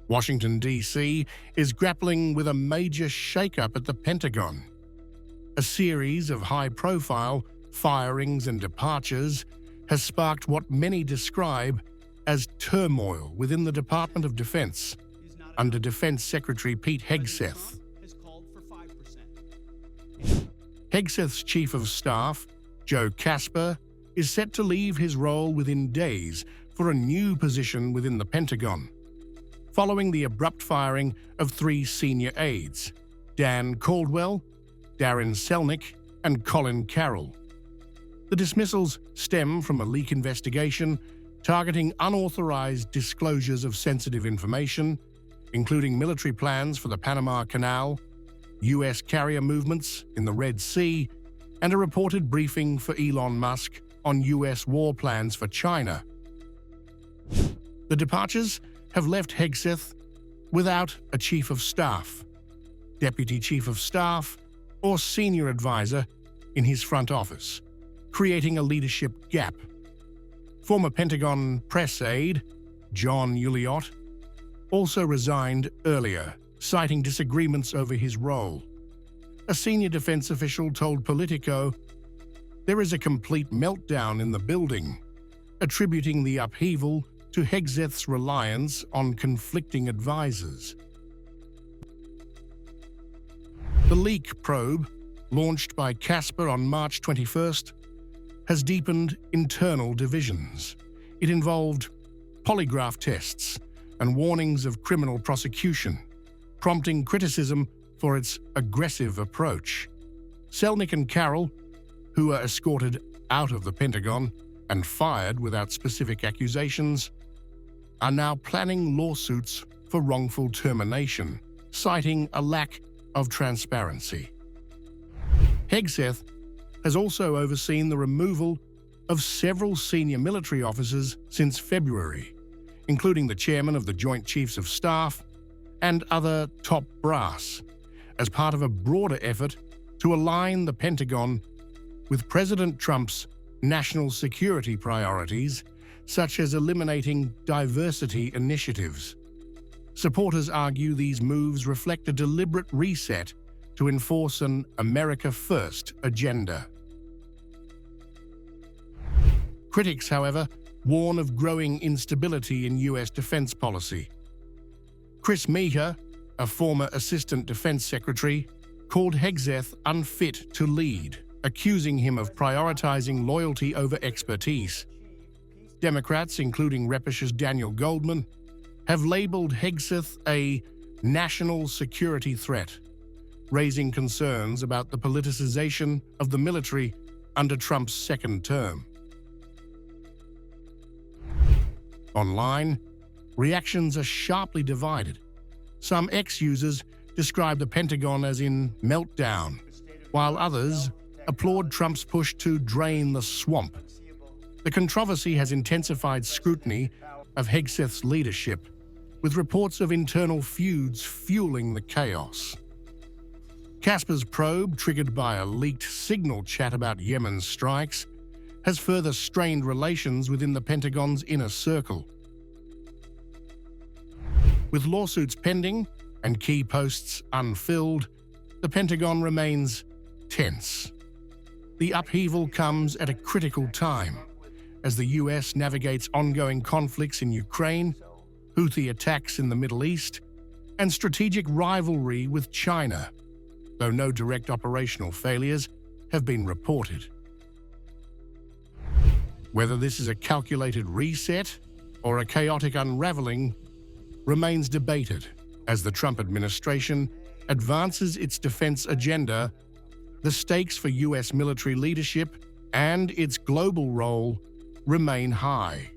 Washington, D.C. is grappling with a major shakeup at the Pentagon. A series of high-profile firings and departures has sparked what many describe as turmoil within the Department of Defense under Defense Secretary Pete Hegseth. Hegseth's Chief of Staff, Joe Kasper, is set to leave his role within days for a new position within the Pentagon, following the abrupt firing of 3 senior aides, Dan Caldwell, Darren Selnick, and Colin Carroll. The dismissals stem from a leak investigation targeting unauthorized disclosures of sensitive information, including military plans for the Panama Canal, U.S. carrier movements in the Red Sea, and a reported briefing for Elon Musk on U.S. war plans for China. The departures have left Hegseth without a Chief of Staff, Deputy Chief of Staff, or Senior Advisor in his front office, creating a leadership gap. Former Pentagon press aide, John Uliott, also resigned earlier, citing disagreements over his role. A senior defense official told Politico, "There is a complete meltdown in the building," attributing the upheaval to Hegseth's reliance on conflicting advisors. The leak probe, launched by Kasper on March 21st, has deepened internal divisions. It involved polygraph tests and warnings of criminal prosecution, prompting criticism for its aggressive approach. Selnick and Carroll, who are escorted out of the Pentagon and fired without specific accusations, are now planning lawsuits for wrongful termination, citing a lack of transparency. Hegseth has also overseen the removal of several senior military officers since February, including the chairman of the Joint Chiefs of Staff and other top brass, as part of a broader effort to align the Pentagon with President Trump's national security priorities, such as eliminating diversity initiatives. Supporters argue these moves reflect a deliberate reset to enforce an America First agenda. Critics, however, warn of growing instability in U.S. defense policy. Chris Meeker, a former Assistant Defense Secretary, called Hegseth unfit to lead, accusing him of prioritizing loyalty over expertise. Democrats, including Repish's Daniel Goldman, have labeled Hegseth a national security threat, raising concerns about the politicization of the military under Trump's second term. Online, reactions are sharply divided. Some ex-users describe the Pentagon as in meltdown, while others applaud Trump's push to drain the swamp. The controversy has intensified scrutiny of Hegseth's leadership, with reports of internal feuds fueling the chaos. Kasper's probe, triggered by a leaked signal chat about Yemen's strikes, has further strained relations within the Pentagon's inner circle. With lawsuits pending and key posts unfilled, the Pentagon remains tense. The upheaval comes at a critical time, as the U.S. navigates ongoing conflicts in Ukraine, Houthi attacks in the Middle East, and strategic rivalry with China, though no direct operational failures have been reported. Whether this is a calculated reset or a chaotic unraveling remains debated as the Trump administration advances its defense agenda. The stakes for U.S. military leadership and its global role remain high.